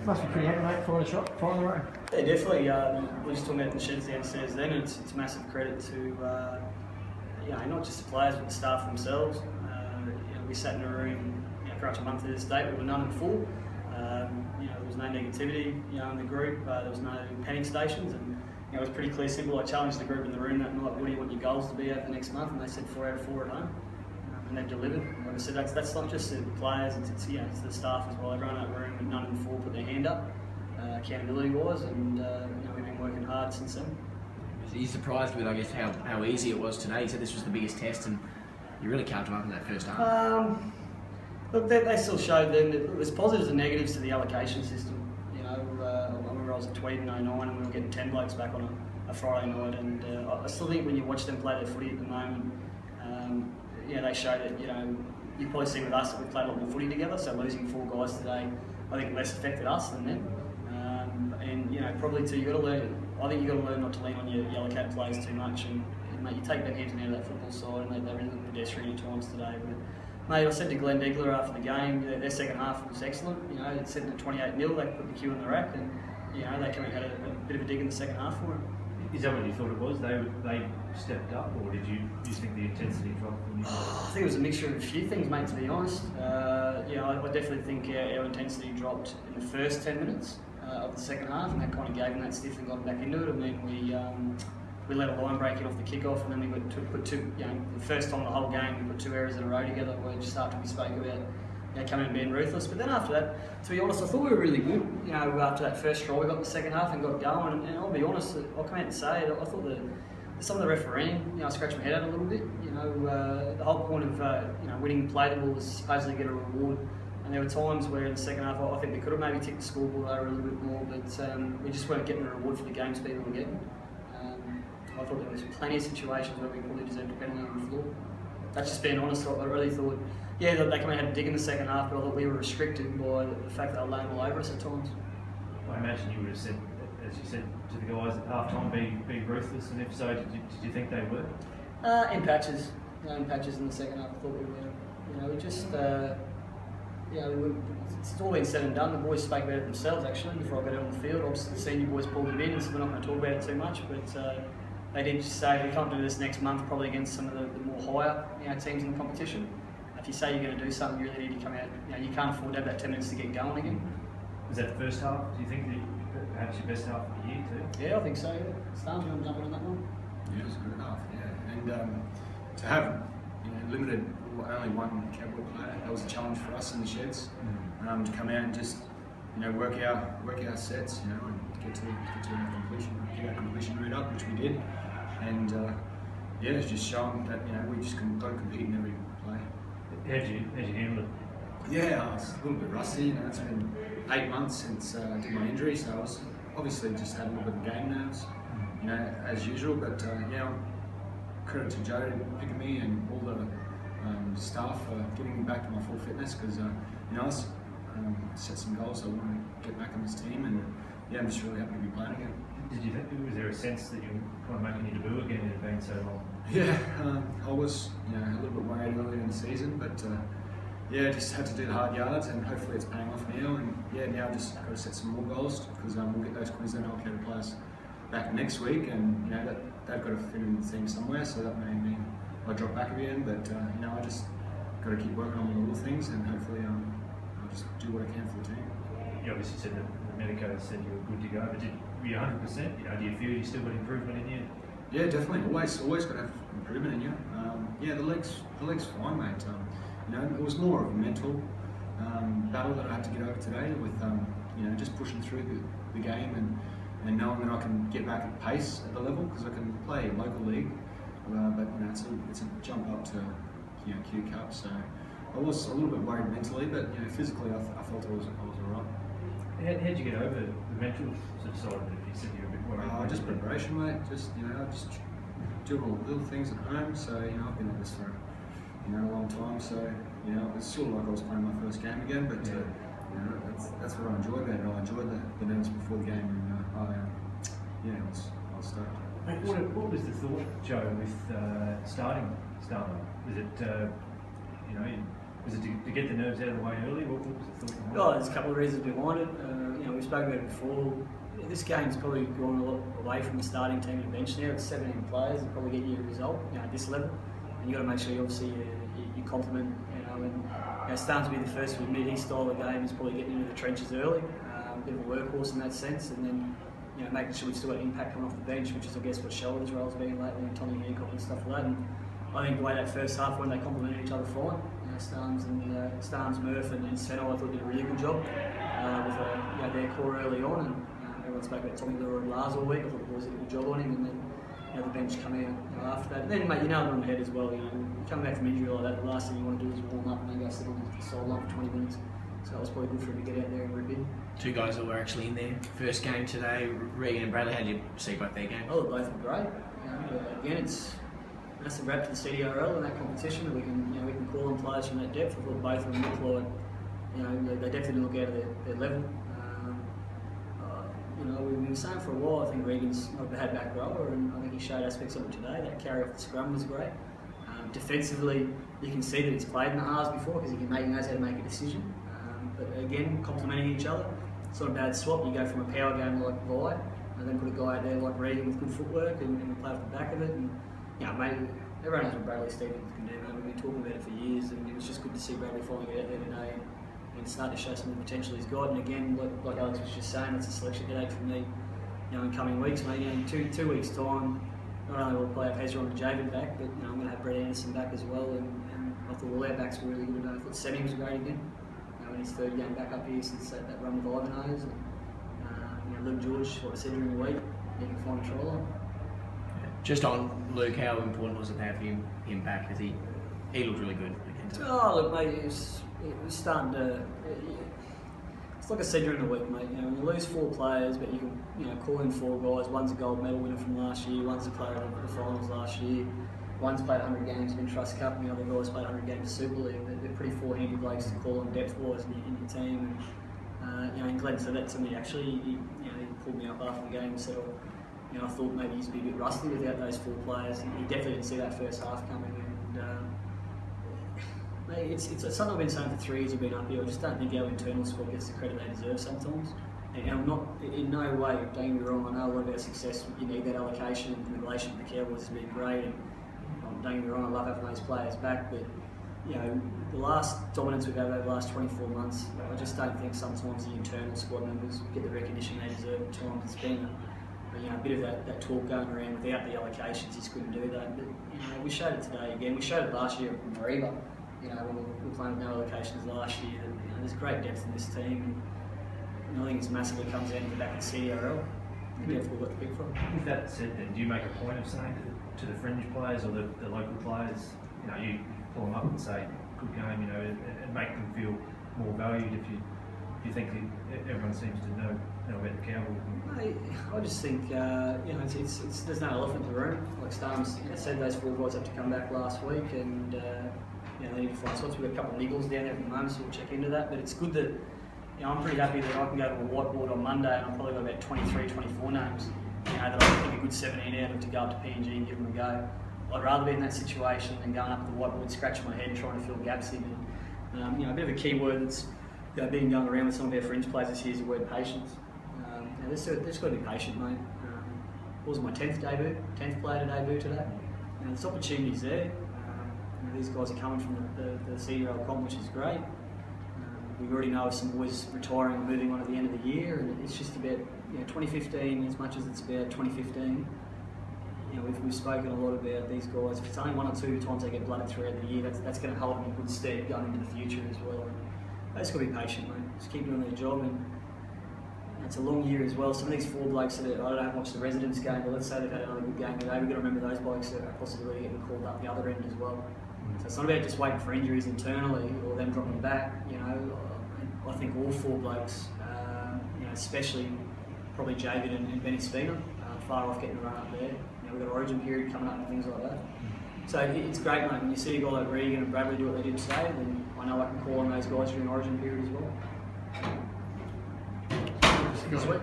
Must be pretty happy, mate, for a shot, final row. Yeah, definitely. We were just talking about the sheds downstairs then, and it's massive credit to not just the players but the staff themselves. We sat in a room for up to a month to this date. We were none and full. There was no negativity in the group. There was no panic stations, and it was pretty clear, simple. I challenged the group in the room that night. What do you want your goals to be over the next month? And they said 4 out of 4 at home. And they've delivered. Like I said, that's not just the players, it's the staff as well. Everyone in that room with none and full put their hand up, accountability wise, and we've been working hard since then. Are you surprised with, I guess, how easy it was today? You said this was the biggest test, and you really carved them up in that first half. Look, they still showed them that there's positives and negatives to the allocation system. I remember I was at Tweed in 09 and we were getting 10 blokes back on a Friday night, and I still think when you watch them play their footy at the moment, they show that, you probably see with us that we played a lot more footy together, so losing 4 guys today, I think less affected us than them. Probably too, I think you've got to learn not to lean on your yellow cap players too much, and mate, you take that Hampton out of that football side, and they really look pedestrian at times today. But mate, I said to Glenn Degler after the game, their second half was excellent. It's sitting at 28-0, they put the cue in the rack, and they came and had a bit of a dig in the second half for him. Is that what you thought it was? They stepped up, or did you think the intensity dropped? I think it was a mixture of a few things, mate, to be honest. I definitely think our intensity dropped in the first 10 minutes of the second half, and that kind of gave them that stiff and got back into it. I mean, we let a line break in off the kick-off, and then we put two, the first time the whole game, we put 2 errors in a row together, where just after we spoke about coming and being ruthless. But then after that, to be honest, I thought we were really good. After that first try, we got the second half and got going. And I'll be honest, I'll come out and say, I thought some of the refereeing, I scratched my head out a little bit. The whole point of winning play the ball was supposedly get a reward. And there were times where in the second half, I think we could have maybe ticked the scoreboard over a little bit more, but we just weren't getting the reward for the game speed we were getting. I thought there was plenty of situations where we probably deserved a penalty on the floor. That's just being honest. I really thought, they came out and had a dig in the second half, but I thought we were restricted by the fact that they were laying all over us at times. I imagine you would have said, as you said to the guys at half time, be ruthless, and if so, did you think they were? In patches. In patches in the second half, I thought we were. We just, it's all been said and done. The boys spoke about it themselves actually before I got out on the field. Obviously, the senior boys pulled it in, and so we're not going to talk about it too much, but they did just say we can't do this next month, probably against some of the more higher teams in the competition. If you say you're going to do something, you really need to come out. You can't afford to have that 10 minutes to get going again. Was that the first half? Do you think that perhaps your best half of the year too? Yeah, I think so. Starmer, you want to jump on that one? Yeah, it was a good half. Yeah, and to have limited only one cowboy player, that was a challenge for us in the sheds. To come out and just work our sets, and get to our completion rate up, which we did, and it's just showing that we just got to compete in every play. How'd you handle it? Yeah, I was a little bit rusty. It's been 8 months since I did my injury, so I was obviously just had a little bit of game nerves, as usual. But credit to Joe picking me and all the staff for getting me back to my full fitness, because I set some goals. So I want to get back on this team, and I'm just really happy to be playing again. Did you think, was there a sense that you were kind of making your debut again? It had been so long. Yeah, I was a little bit worried earlier in the season, but just had to do the hard yards, and hopefully it's paying off now. And now I just got to set some more goals, because we'll get those Queensland allocated players back next week, and that they've got to fit in the team somewhere. So that may mean I drop back again, but I just got to keep working on the little things, and hopefully I'll just do what I can for the team. You obviously said that the medico said you were good to go, but were you 100%? Do you feel you still got improvement in you? Yeah, definitely. Always got to have improvement in you. The leg's fine, mate. It was more of a mental battle that I had to get over today with just pushing through the game and knowing that I can get back at pace at the level, because I can play local league, but it's a jump up to Q Cup. So I was a little bit worried mentally, but physically I felt I was alright. How'd you get over the mental side of it? You said you were a bit worried. Just preparation, mate. Just just doing all the little things at home. So I've been at this for a long time. So it's sort of like I was playing my first game again. But that's what I enjoy about it. I enjoyed the nerves before the game, and I was stoked. What was the thought, Joe, with starting Starmer? Was it Was it to get the nerves out of the way early? What was the thought behind Well, there's a couple of reasons behind it. We've spoken about it before. This game's probably gone a lot away from the starting team and bench now. It's 17 players that probably get you a result, at this level. And you've got to make sure you complement, and Starmer's be the first to admit his style of game is probably getting into the trenches early, a bit of a workhorse in that sense, and then making sure we've still got impact coming off the bench, which is I guess what Sheldon's role's been lately, and Tommy Hancock and stuff like that. And I think the way that first half when they complemented each other fine, Starms, Murph and Seno, I thought did a really good job with their core early on, and everyone spoke about Tommy Lure and Lars all week. I thought the boys did a good job on him, and then the bench come out after that. And then, mate, you nailed it on the head as well. Coming back from injury like that, the last thing you want to do is warm up and then go sit on the sideline for 20 minutes. So it was probably good for him to get out there and rip in. Two guys that were actually in there. First game today, Regan and Bradley. How did you see both their games? Oh, both were great. Again, that's the wrap to the CDRL and that competition that we can call on players from that depth. I thought both of them looked like they definitely look out of their level. We've been saying for a while, I think Regan's not a bad back rower, and I think he showed aspects of it today. That carry off the scrum was great. Defensively, you can see that he's played in the halves before because he knows how to make a decision. But again, complementing each other. It's not a bad swap. You go from a power game like Vi, and then put a guy out there like Regan with good footwork and play off the back of it. And mate, everyone knows what Bradley Stevens can do. Mate. We've been talking about it for years, and it was just good to see Bradley finally get out there today and start to show some of the potential he's got. And again, like Alex was just saying, it's a selection headache for me. In coming weeks, mate. In two weeks' time, not only will I play Hezron and Javid back, but I'm going to have Brett Anderson back as well. And I thought all our backs were really good today. I thought Semi was great again. In his third game back up here since that run with Ivanhoe's. And Luke George, what I said during the week, he can find a try line. Just on Luke, how important was it to have him back? Because he looked really good again today. Oh, look, mate, it was starting to. It's like I said during the week, mate. When you lose 4 players, but you can call in 4 guys. One's a gold medal winner from last year. One's a player of the finals last year. One's played 100 games in Trust Cup, and the other guy's played 100 games in Super League. They're pretty four-handed blokes to call on depth-wise in your team. And Glenn said that to me. Actually, he pulled me up after the game and said, I thought maybe he's a bit rusty without those 4 players. He definitely didn't see that first half coming. And it's something I've been saying for 3 years. I've been up here. I just don't think our internal squad gets the credit they deserve sometimes. And I'm not in no way. Don't get me wrong. I know a lot of our success. You need that allocation, and the relation with the Cowboys has been great. And don't get me wrong, I love having those players back, but the last dominance we've had over the last 24 months, I just don't think sometimes the internal squad members get the recognition they deserve at times. It's been a bit of that talk going around without the allocations. He just couldn't do that. But we showed it today again. We showed it last year at Mariba. When we were playing with no allocations last year. That there's great depth in this team, and I think it's massively comes down to the back of the CDRL. The depth we've got to pick from. With that said, then, do you make a point of saying to the fringe players or the local players, you pull them up and say, good game, and make them feel more valued if you think that everyone seems to know about the Cowboys? I just think, it's there's no elephant in the room. Like Starms said, those 4 guys have to come back last week, and they need to find spots. We've got a couple of niggles down there at the moment, so we'll check into that. But it's good that, I'm pretty happy that I can go to a whiteboard on Monday and I've probably got about 23, 24 names. That I think a good 17 out of to go up to PNG and give them a go. I'd rather be in that situation than going up to the whiteboard, scratching my head, trying to fill gaps in. And, a bit of a key word that's been going around with some of our fringe players this year is the word patience. There's got to be patient, mate. It was my 10th player to debut today. There's opportunities there. These guys are coming from the CDRL comp, which is great. We already know of some boys retiring and moving on at the end of the year, and it's just about 2015 as much as it's about 2015. We've spoken a lot about these guys. If it's only 1 or 2 times they get blooded throughout the year, that's going to hold them in good stead going into the future as well. And they just got to be patient, mate. Just keep doing their job, and it's a long year as well. Some of these 4 blokes that I don't watch the residents game, but let's say they've had another good game today. We've got to remember those blokes are possibly getting called up the other end as well. So it's not about just waiting for injuries internally or them dropping back. I think all 4 blokes, especially probably Javid and Benny Spina, far off getting a run up there. We've got Origin period coming up and things like that. So it's great, mate. When you see a guy like Regan and Bradley do what they did today, then I know I can call on those guys during Origin period as well. Sweet.